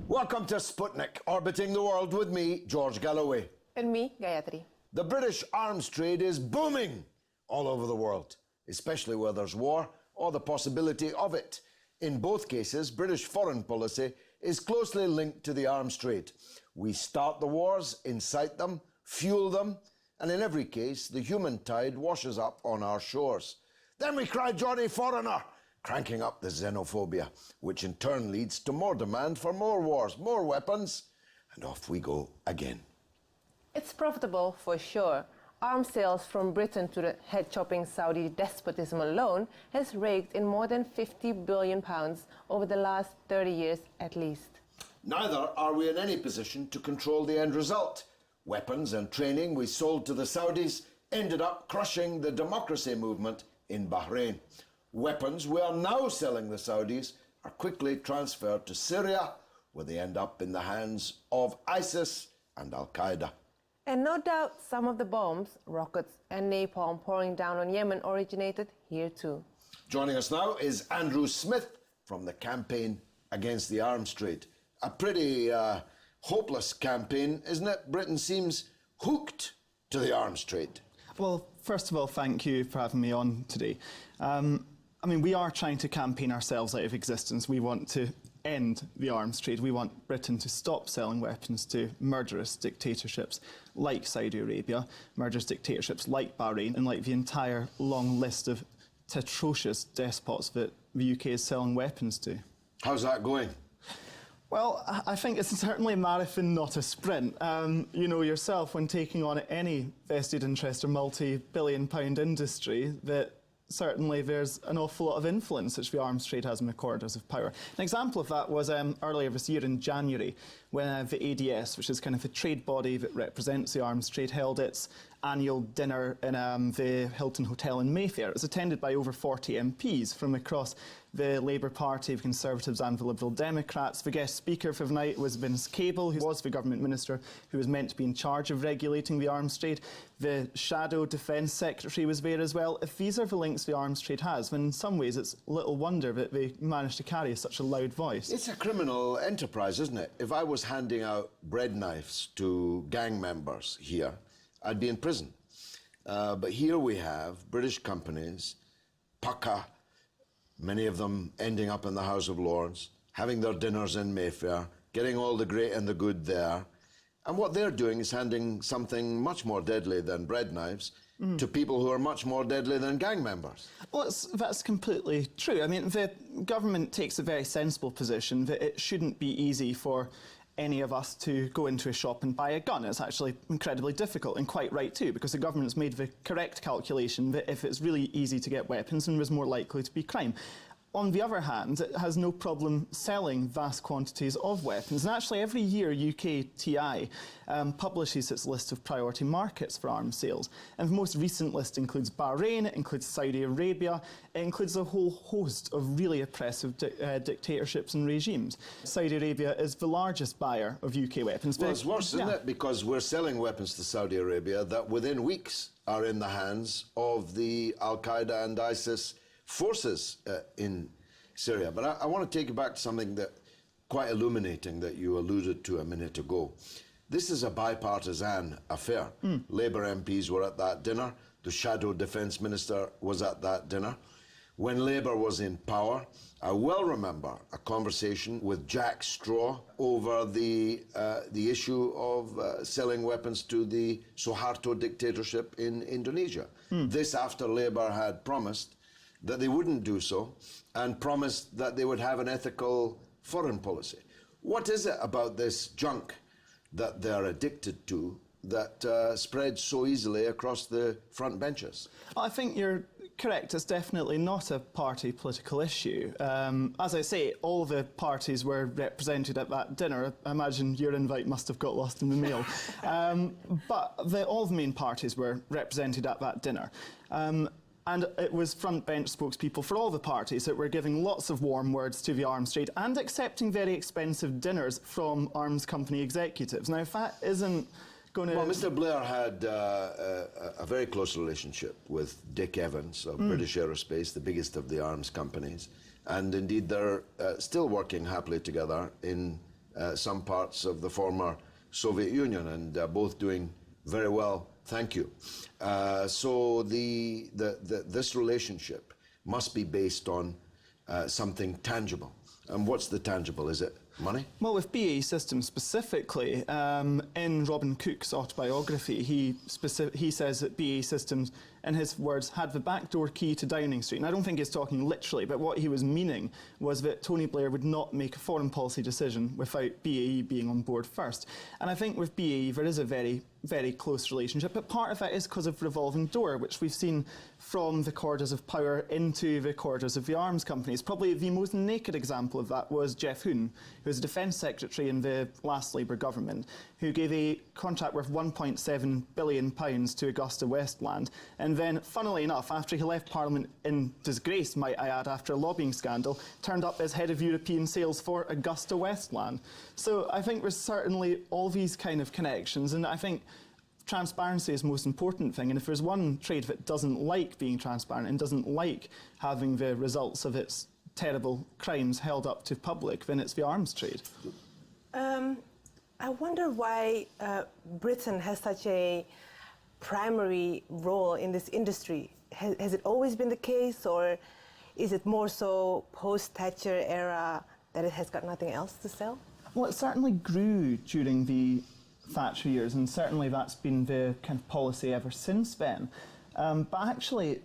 Welcome to Sputnik, orbiting the world with me, George Galloway. And me, Gayatri. The British arms trade is booming all over the world, especially where there's war or the possibility of it. In both cases, British foreign policy is closely linked to the arms trade. We start the wars, incite them, fuel them, and in every case, the human tide washes up on our shores. Then we cry, "Johnny Foreigner!" cranking up the xenophobia, which in turn leads to more demand for more wars, more weapons, and off we go again. It's profitable for sure. Arms sales from Britain to the head-chopping Saudi despotism alone has raked in more than £50 billion over the last 30 years at least. Neither are we in any position to control the end result. Weapons and training we sold to the Saudis ended up crushing the democracy movement in Bahrain. Weapons we are now selling the Saudis are quickly transferred to Syria, where they end up in the hands of ISIS and Al-Qaeda. And no doubt some of the bombs, rockets and napalm pouring down on Yemen originated here too. Joining us now is Andrew Smith from the Campaign Against the Arms Trade. A pretty hopeless campaign, isn't it? Britain seems hooked to the arms trade. Well, first of all, thank you for having me on today. We are trying to campaign ourselves out of existence. We want to end the arms trade. We want Britain to stop selling weapons to murderous dictatorships like Saudi Arabia, murderous dictatorships like Bahrain, and like the entire long list of atrocious despots that the UK is selling weapons to. How's that going? Well, I think it's certainly a marathon, not a sprint. You know yourself, when taking on any vested interest or multi-billion-pound industry, that certainly there's an awful lot of influence which the arms trade has in the corridors of power. An example of that was earlier this year in January, when the ADS, which is kind of the trade body that represents the arms trade, held its annual dinner in the Hilton Hotel in Mayfair. It was attended by over 40 MPs from across the Labour Party, the Conservatives and the Liberal Democrats. The guest speaker for the night was Vince Cable, who was the government minister who was meant to be in charge of regulating the arms trade. The shadow defence secretary was there as well. If these are the links the arms trade has, then in some ways it's little wonder that they managed to carry such a loud voice. It's a criminal enterprise, isn't it? If I was handing out bread knives to gang members here, I'd be in prison. But here we have British companies, Pukka, many of them ending up in the House of Lords, having their dinners in Mayfair, getting all the great and the good there. And what they're doing is handing something much more deadly than bread knives to people who are much more deadly than gang members. Well, that's completely true. I mean, the government takes a very sensible position that it shouldn't be easy for any of us to go into a shop and buy a gun. It's actually incredibly difficult, and quite right too, because the government's made the correct calculation that if it's really easy to get weapons, then there's more likely to be crime. On the other hand, it has no problem selling vast quantities of weapons. And actually, every year, UKTI publishes its list of priority markets for arms sales. And the most recent list includes Bahrain, it includes Saudi Arabia, it includes a whole host of really oppressive dictatorships and regimes. Saudi Arabia is the largest buyer of UK weapons. Well, it's worse, isn't it? Because we're selling weapons to Saudi Arabia that within weeks are in the hands of the Al-Qaeda and ISIS forces in Syria. But I want to take you back to something that quite illuminating that you alluded to a minute ago. This is a bipartisan affair. Labour MPs were at that dinner. The shadow defence minister was at that dinner. When Labour was in power, I well remember a conversation with Jack Straw over the issue of selling weapons to the Suharto dictatorship in Indonesia. This after Labour had promised that they wouldn't do so and promised that they would have an ethical foreign policy. What is it about this junk that they're addicted to that spreads so easily across the front benches? I think you're correct, it's definitely not a party political issue. As I say, all the parties were represented at that dinner. I imagine your invite must have got lost in the mail. But all the main parties were represented at that dinner. And it was front bench spokespeople for all the parties that were giving lots of warm words to the arms trade and accepting very expensive dinners from arms company executives. Now, if that isn't going to... Well, Mr. Blair had a very close relationship with Dick Evans of British Aerospace, the biggest of the arms companies. And indeed, they're still working happily together in some parts of the former Soviet Union, and both doing very well, thank you. So this relationship must be based on something tangible. And what's the tangible? Is it money? Well, with BAE Systems specifically, in Robin Cook's autobiography, he says that BAE Systems, in his words, had the backdoor key to Downing Street. And I don't think he's talking literally, but what he was meaning was that Tony Blair would not make a foreign policy decision without BAE being on board first. And I think with BAE there is a very, very close relationship, but part of that is because of revolving door, which we've seen from the corridors of power into the corridors of the arms companies. Probably the most naked example of that was Jeff Hoon, who was a defence secretary in the last Labour government, who gave a contract worth £1.7 billion to Augusta Westland. And then, funnily enough, after he left Parliament in disgrace, might I add, after a lobbying scandal, turned up as head of European sales for Augusta Westland. So I think there's certainly all these kind of connections, and I think transparency is the most important thing. And if there's one trade that doesn't like being transparent and doesn't like having the results of its terrible crimes held up to public, then it's the arms trade. I wonder why Britain has such a primary role in this industry. Has it always been the case, or is it more so post-Thatcher era that it has got nothing else to sell? Well, it certainly grew during the Thatcher years, and certainly that's been the kind of policy ever since then. But actually,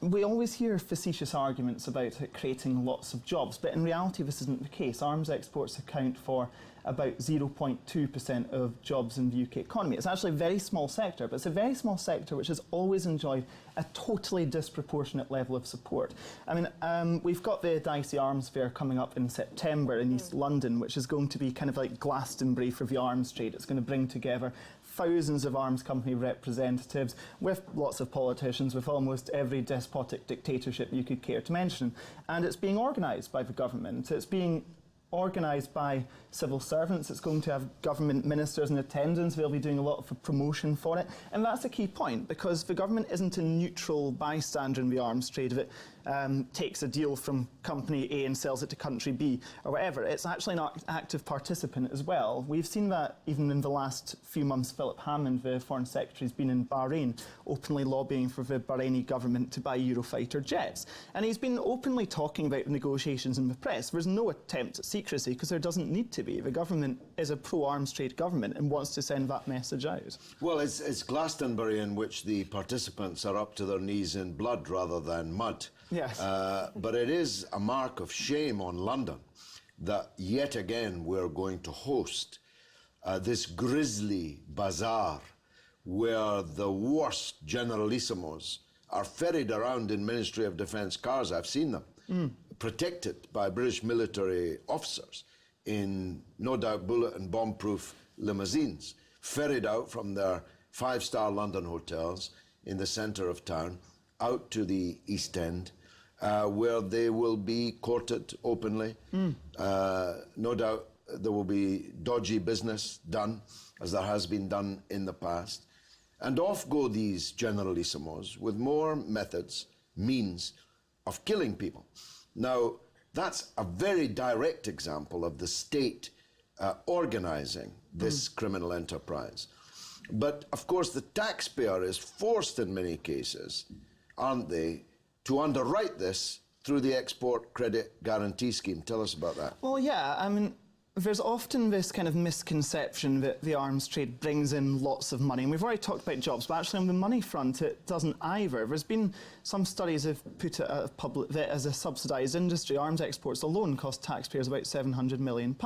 we always hear facetious arguments about it creating lots of jobs, but in reality this isn't the case. Arms exports account for about 0.2% of jobs in the UK economy. It's actually a very small sector, but it's a very small sector which has always enjoyed a totally disproportionate level of support. I mean, we've got the Dicey Arms Fair coming up in September in East London, which is going to be kind of like Glastonbury for the arms trade. It's going to bring together thousands of arms company representatives with lots of politicians, with almost every despotic dictatorship you could care to mention. And it's being organised by the government. It's being organised by civil servants. It's going to have government ministers in attendance. They'll be doing a lot of promotion for it. And that's a key point, because the government isn't a neutral bystander in the arms trade. If it takes a deal from company A and sells it to country B or whatever, it's actually an active participant as well. We've seen that even in the last few months. Philip Hammond, the Foreign Secretary, has been in Bahrain openly lobbying for the Bahraini government to buy Eurofighter jets. And he's been openly talking about negotiations in the press. There's no attempt at secrecy, because there doesn't need to be. The government is a pro-arms trade government and wants to send that message out. Well, it's Glastonbury in which the participants are up to their knees in blood rather than mud. Yes. But it is a mark of shame on London that yet again we're going to host this grisly bazaar where the worst generalissimos are ferried around in Ministry of Defence cars. I've seen them, protected by British military officers in no doubt bullet and bomb-proof limousines, ferried out from their five-star London hotels in the centre of town out to the East End, where they will be courted openly. No doubt there will be dodgy business done, as there has been done in the past. And off go these generalissimos with more methods, means of killing people. Now, that's a very direct example of the state organising this criminal enterprise. But, of course, the taxpayer is forced in many cases, aren't they, to underwrite this through the Export Credit Guarantee Scheme. Tell us about that. Well, yeah, I mean, there's often this kind of misconception that the arms trade brings in lots of money. And we've already talked about jobs, but actually on the money front, it doesn't either. There's been some studies have put it that as a subsidised industry, arms exports alone cost taxpayers about £700 million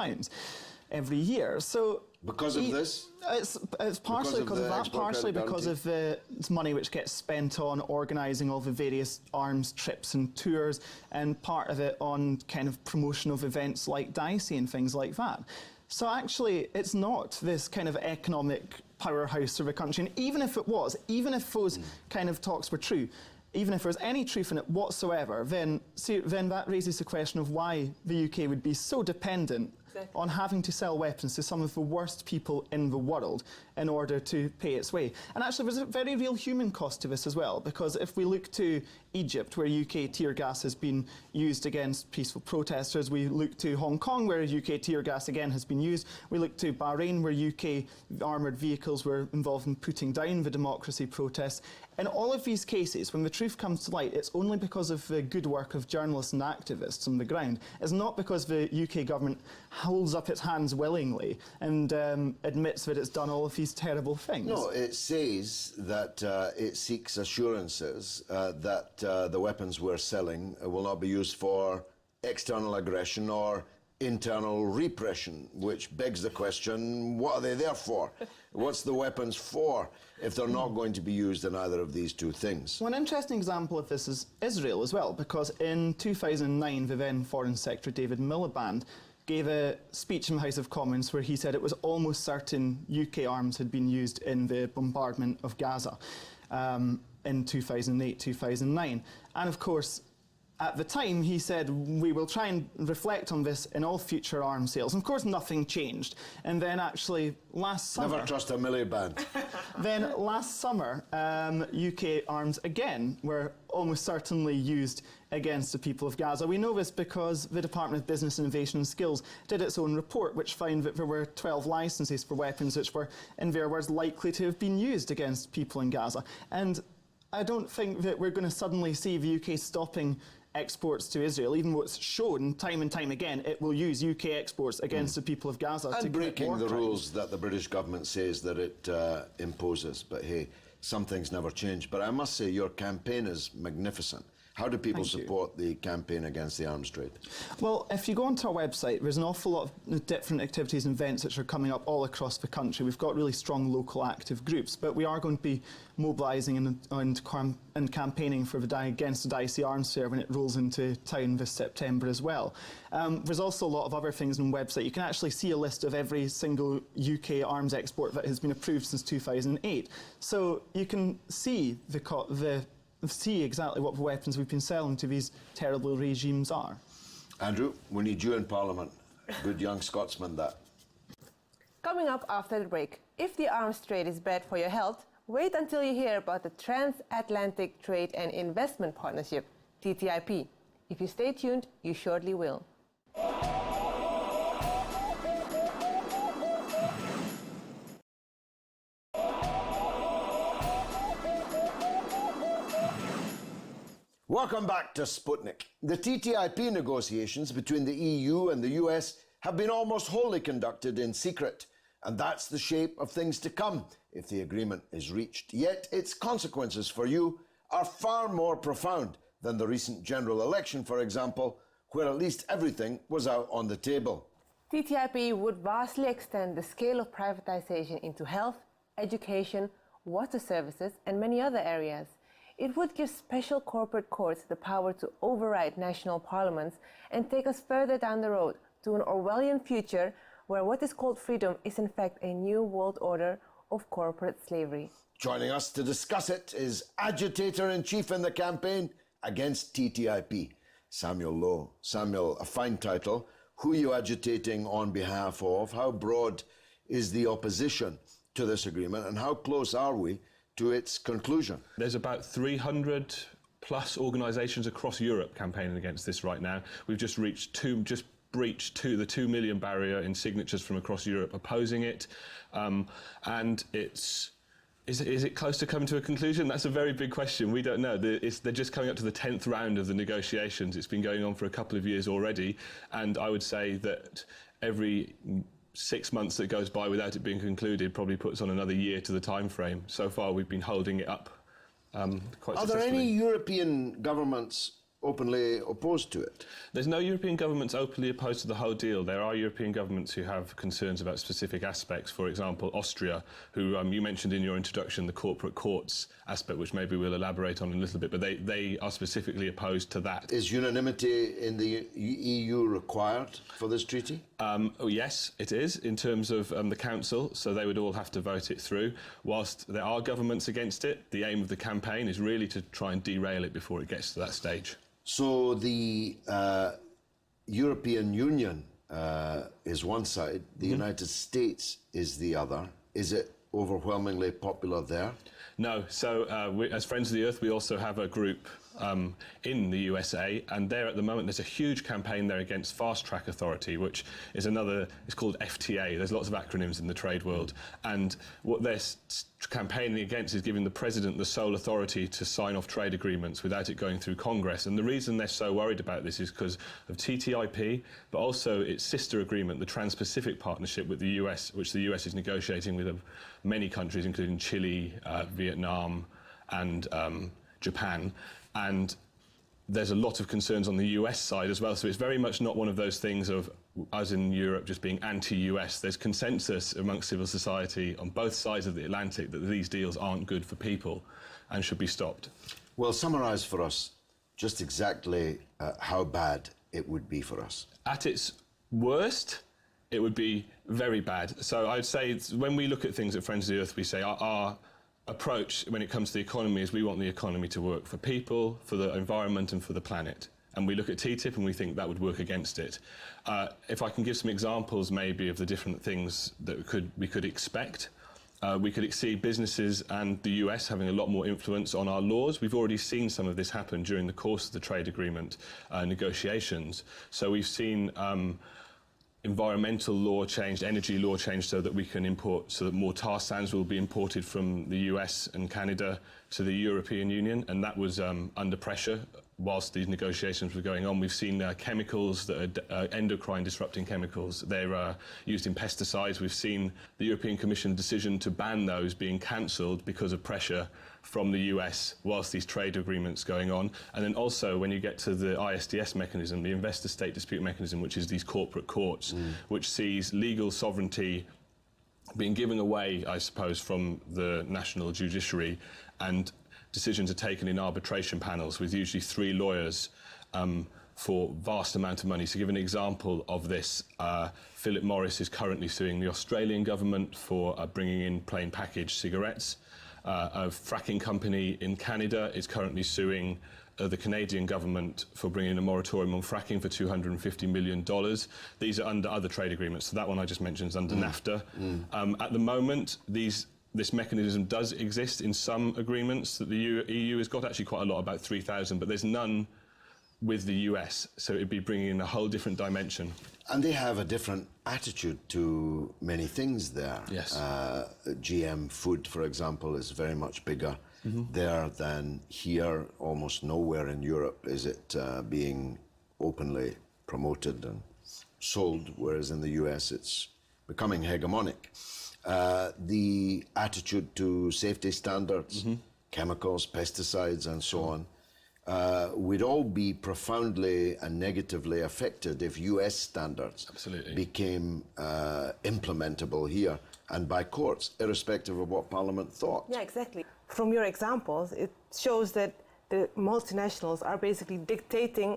every year. So Because of this? It's partially because of that, partially because of the money which gets spent on organising all the various arms trips and tours, and part of it on kind of promotion of events like DICE and things like that. So actually, it's not this kind of economic powerhouse of a country. And even if it was, even if those kind of talks were true, even if there's any truth in it whatsoever, then that raises the question of why the UK would be so dependent on having to sell weapons to some of the worst people in the world in order to pay its way. And actually, there's a very real human cost to this as well, because if we look to Egypt, where UK tear gas has been used against peaceful protesters, we look to Hong Kong, where UK tear gas again has been used, we look to Bahrain, where UK armoured vehicles were involved in putting down the democracy protests. In all of these cases, when the truth comes to light, it's only because of the good work of journalists and activists on the ground. It's not because the UK government holds up its hands willingly and admits that it's done all of these terrible things. No, it says that it seeks assurances that the weapons we're selling will not be used for external aggression or internal repression, which begs the question, what are they there for? What's the weapons for if they're not going to be used in either of these two things? One interesting example of this is Israel as well, because in 2009, the then Foreign Secretary David Miliband gave a speech in the House of Commons where he said it was almost certain UK arms had been used in the bombardment of Gaza in 2008, 2009. And of course, at the time, he said, we will try and reflect on this in all future arms sales. And of course, nothing changed. And then actually, last summer... Never trust a Miliband. Then last summer, UK arms again were almost certainly used against the people of Gaza. We know this because the Department of Business, Innovation and Skills did its own report, which found that there were 12 licences for weapons which were, in their words, likely to have been used against people in Gaza. And I don't think that we're going to suddenly see the UK stopping exports to Israel, even though it's shown time and time again it will use UK exports against the people of Gaza and to breaking the rules that the British government says that it imposes. But hey, some things never change. But I must say, your campaign is magnificent. How do people support the campaign against the arms trade? Well, if you go onto our website, there's an awful lot of different activities and events which are coming up all across the country. We've got really strong local active groups, but we are going to be mobilising and campaigning for against the DICE arms fair when it rolls into town this September as well. There's also a lot of other things on the website. You can actually see a list of every single UK arms export that has been approved since 2008. So you can see see exactly what weapons we've been selling to these terrible regimes are. Andrew, we need you in Parliament. Good young Scotsman, that. Coming up after the break, if the arms trade is bad for your health, wait until you hear about the Transatlantic Trade and Investment Partnership, TTIP. If you stay tuned, you surely will. Welcome back to Sputnik. The TTIP negotiations between the EU and the US have been almost wholly conducted in secret, and that's the shape of things to come if the agreement is reached. Yet its consequences for you are far more profound than the recent general election, for example, where at least everything was out on the table. TTIP would vastly extend the scale of privatization into health, education, water services, and many other areas. It would give special corporate courts the power to override national parliaments and take us further down the road to an Orwellian future where what is called freedom is in fact a new world order of corporate slavery. Joining us to discuss it is agitator-in-chief in the campaign against TTIP, Samuel Lowe. Samuel, a fine title. Who are you agitating on behalf of? How broad is the opposition to this agreement, and how close are we to its conclusion? There's about 300 plus organisations across Europe campaigning against this right now. We've just breached the 2 million barrier in signatures from across Europe opposing it, and is it close to coming to a conclusion? That's a very big question. We don't know. They're just coming up to the 10th round of the negotiations. It's been going on for a couple of years already, and I would say that every 6 months that goes by without it being concluded probably puts on another year to the time frame. So far, we've been holding it up quite Are there successfully. any European governments openly opposed to it. There's no European governments openly opposed to the whole deal. There are European governments who have concerns about specific aspects. For example, Austria, who you mentioned in your introduction, the corporate courts aspect, which maybe we'll elaborate on in a little bit, but they are specifically opposed to that. Is unanimity in the EU required for this treaty? Yes, it is, in terms of the Council, so they would all have to vote it through. Whilst there are governments against it, the aim of the campaign is really to try and derail it before it gets to that stage. So the European Union is one side, the United States is the other. Is it overwhelmingly popular there? No. So we, as Friends of the Earth, we also have a group in the USA, and there at the moment there's a huge campaign there against Fast Track Authority, which is another, it's called FTA. There's lots of acronyms in the trade world, and what they're campaigning against is giving the president the sole authority to sign off trade agreements without it going through Congress. And the reason they're so worried about this is because of TTIP, but also its sister agreement, the Trans-Pacific Partnership with the US, which the US is negotiating with many countries, including Chile, Vietnam, and Japan. And there's a lot of concerns on the US side as well. So it's very much not one of those things of us in Europe just being anti-US. There's consensus amongst civil society on both sides of the Atlantic that these deals aren't good for people and should be stopped. Well, summarise for us just exactly how bad it would be for us. At its worst, it would be very bad. So I'd say when we look at things at Friends of the Earth, we say our approach when it comes to the economy is we want the economy to work for people, for the environment and for the planet. And we look at TTIP and we think that would work against it. If I can give some examples maybe of the different things that we could expect, we could see businesses and the US having a lot more influence on our laws. We've already seen some of this happen during the course of the trade agreement negotiations. So we've seen environmental law changed, energy law changed so that we can import, so that more tar sands will be imported from the US and Canada to the European Union, and that was under pressure whilst these negotiations were going on. We've seen chemicals that are endocrine disrupting chemicals. They're used in pesticides. We've seen the European Commission decision to ban those being cancelled because of pressure from the US whilst these trade agreements going on. And then also when you get to the ISDS mechanism, the investor state dispute mechanism, which is these corporate courts, which sees legal sovereignty being given away, I suppose, from the national judiciary, and decisions are taken in arbitration panels with usually 3 lawyers for vast amount of money. To give an example of this, Philip Morris is currently suing the Australian government for bringing in plain packaged cigarettes. A fracking company in Canada is currently suing the Canadian government for bringing a moratorium on fracking for $250 million. These are under other trade agreements. So that one I just mentioned is under NAFTA. At the moment, this mechanism does exist in some agreements that the EU has got, actually quite a lot, about 3,000, but there's none with the US, so it'd be bringing in a whole different dimension. And they have a different attitude to many things there. Yes. GM food, for example, is very much bigger there than here. Almost nowhere in Europe is it being openly promoted and sold, whereas in the US it's becoming hegemonic. The attitude to safety standards, chemicals, pesticides and so on, would all be profoundly and negatively affected if US standards became implementable here and by courts, irrespective of what Parliament thought. Yeah, exactly. From your examples, it shows that the multinationals are basically dictating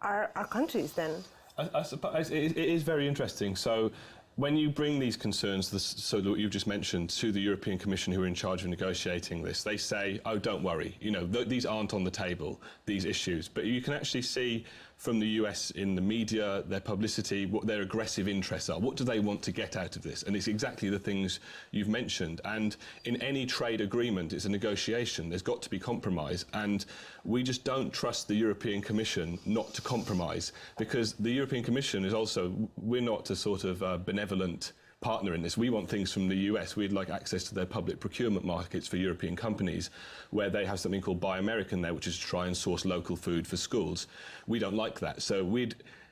our countries then. I suppose it is very interesting. So when you bring these concerns, so that you've just mentioned, to the European Commission, who are in charge of negotiating this, they say, oh, don't worry, you know, these aren't on the table, these issues. But you can actually see from the US in the media, their publicity, what their aggressive interests are. What do they want to get out of this? And it's exactly the things you've mentioned. And in any trade agreement, it's a negotiation. There's got to be compromise. And we just don't trust the European Commission not to compromise, because the European Commission is also, we're not a sort of benevolent partner in this. We want things from the US. We'd like access to their public procurement markets for European companies, where they have something called Buy American there, which is to try and source local food for schools. We don't like that. So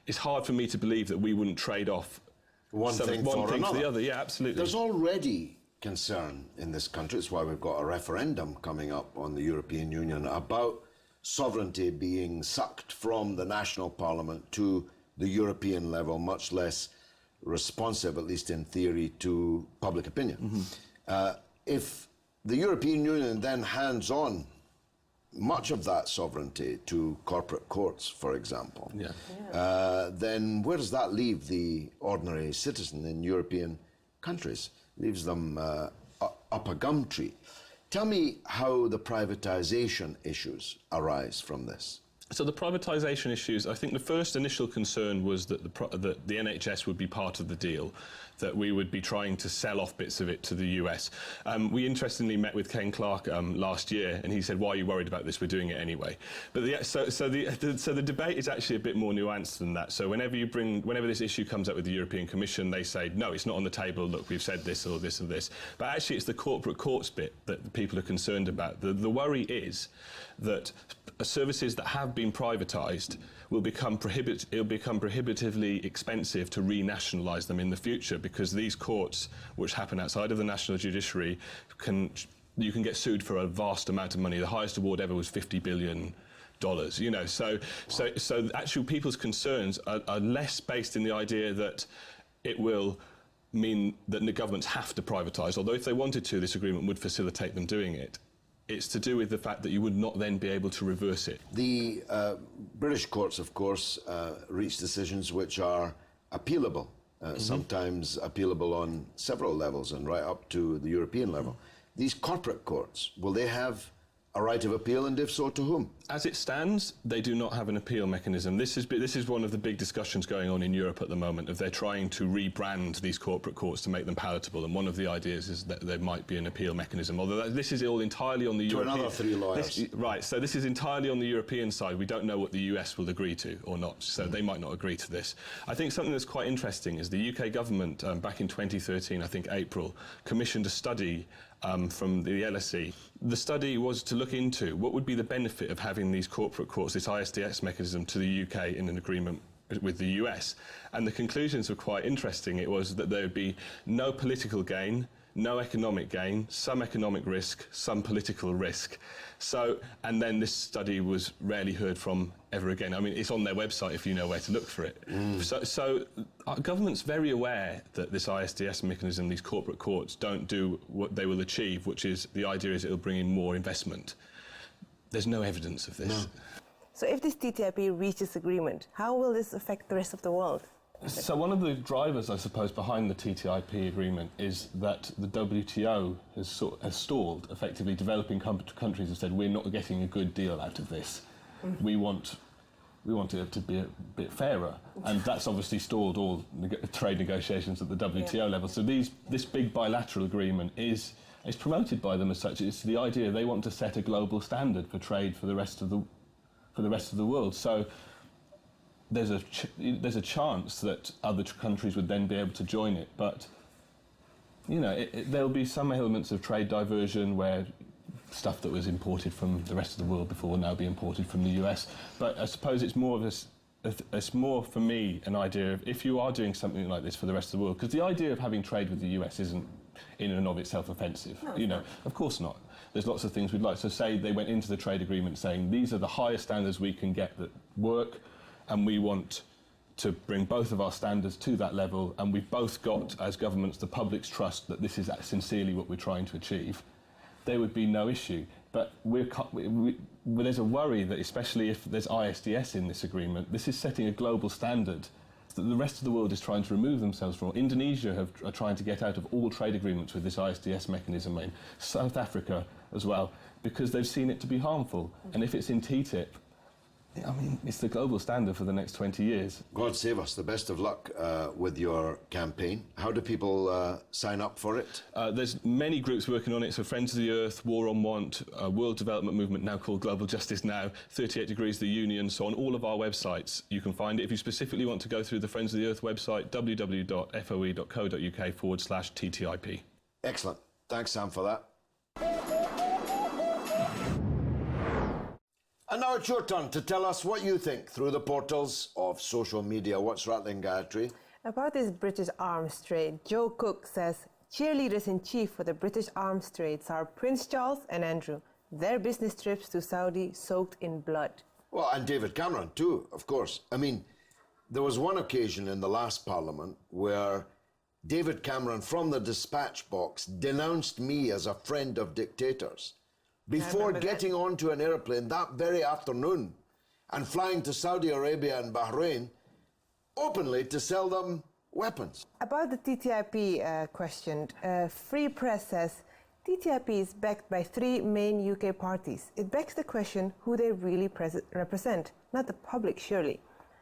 it's hard for me to believe that we wouldn't trade off one thing for the other. Yeah, absolutely. There's already concern in this country. It's why we've got a referendum coming up on the European Union about sovereignty being sucked from the national parliament to the European level, much less responsive, at least in theory, to public opinion. If the European Union then hands on much of that sovereignty to corporate courts, for example, then where does that leave the ordinary citizen in European countries? Leaves them up a gum tree. Tell me how the privatization issues arise from this. So the privatisation issues, I think the first initial concern was that the NHS would be part of the deal, that we would be trying to sell off bits of it to the US. We interestingly met with Ken Clarke last year, and he said, "Why are you worried about this? We're doing it anyway." But the debate is actually a bit more nuanced than that. So whenever this issue comes up with the European Commission, they say, "No, it's not on the table. Look, we've said this or this or this." But actually, it's the corporate courts bit that the people are concerned about. The worry is that services that have been privatised will become prohibitively expensive to renationalise them in the future, because these courts, which happen outside of the national judiciary, you can get sued for a vast amount of money. The highest award ever was $50 billion. You know, so actually people's concerns are less based in the idea that it will mean that the governments have to privatise, although if they wanted to, this agreement would facilitate them doing it. It's to do with the fact that you would not then be able to reverse it. The British courts, of course, reach decisions which are appealable, sometimes appealable on several levels and right up to the European level. These corporate courts, will they have a right of appeal, and if so, to whom? As it stands, they do not have an appeal mechanism. This is one of the big discussions going on in Europe at the moment, of they're trying to rebrand these corporate courts to make them palatable, and one of the ideas is that there might be an appeal mechanism, although this is all entirely on the European... To another three lawyers. Right, so this is entirely on the European side. We don't know what the US will agree to or not, so they might not agree to this. I think something that's quite interesting is the UK government, back in 2013, I think April, commissioned a study from the LSE. The study was to look into what would be the benefit of having these corporate courts, this ISDS mechanism, to the UK in an agreement with the US. And the conclusions were quite interesting. It was that there would be no political gain, no economic gain, some economic risk, some political risk. So, and then this study was rarely heard from ever again. I mean, it's on their website if you know where to look for it. So our government's very aware that this ISDS mechanism, these corporate courts, don't do what they will achieve, which is, the idea is it'll bring in more investment. There's no evidence of this. No. So if this TTIP reaches agreement, how will this affect the rest of the world? So one of the drivers, I suppose, behind the TTIP agreement is that the WTO has stalled. Effectively, developing countries have said, we're not getting a good deal out of this. We want it to be a bit fairer. And that's obviously stalled all trade negotiations at the WTO level. So this big bilateral agreement is promoted by them as such. It's the idea they want to set a global standard for trade for the rest of the world. So there's a chance that other countries would then be able to join it, but you know, there'll be some elements of trade diversion where stuff that was imported from the rest of the world before will now be imported from the US. But I suppose it's more for me an idea of, if you are doing something like this for the rest of the world, because the idea of having trade with the US isn't in and of itself offensive. No, you know, of course not. There's lots of things we'd like. So say they went into the trade agreement saying, these are the highest standards we can get that work, and we want to bring both of our standards to that level, and we've both got, as governments, the public's trust that this is sincerely what we're trying to achieve, there would be no issue. But there's a worry that, especially if there's ISDS in this agreement, this is setting a global standard that the rest of the world is trying to remove themselves from. Indonesia are trying to get out of all trade agreements with this ISDS mechanism, and South Africa as well, because they've seen it to be harmful. And if it's in TTIP, I mean, it's the global standard for the next 20 years. God save us. The best of luck with your campaign. How do people sign up for it? There's many groups working on it. So Friends of the Earth, War on Want, World Development Movement, now called Global Justice Now, 38 Degrees, the Union. So on all of our websites, you can find it. If you specifically want to go through the Friends of the Earth website, www.foe.co.uk/TTIP. Excellent. Thanks, Sam, for that. And now it's your turn to tell us what you think through the portals of social media. What's rattling, Gayatri? About this British arms trade, Joe Cook says cheerleaders-in-chief for the British arms trades are Prince Charles and Andrew. their business trips to Saudi soaked in blood. Well, and David Cameron too, of course. I mean, there was one occasion in the last Parliament where David Cameron from the dispatch box denounced me as a friend of dictators before getting onto an airplane that very afternoon and flying to Saudi Arabia and Bahrain openly to sell them weapons. About the TTIP question, Free Press says TTIP is backed by 3 main UK parties. It begs the question who they really represent, not the public, surely.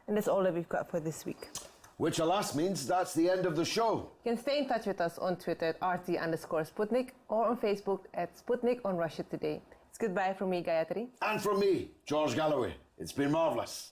And that's all that we've got for this week. Which, alas, means that's the end of the show. You can stay in touch with us on Twitter at RT_Sputnik or on Facebook at Sputnik on Russia Today. It's goodbye from me, Gayatri. And from me, George Galloway. It's been marvellous.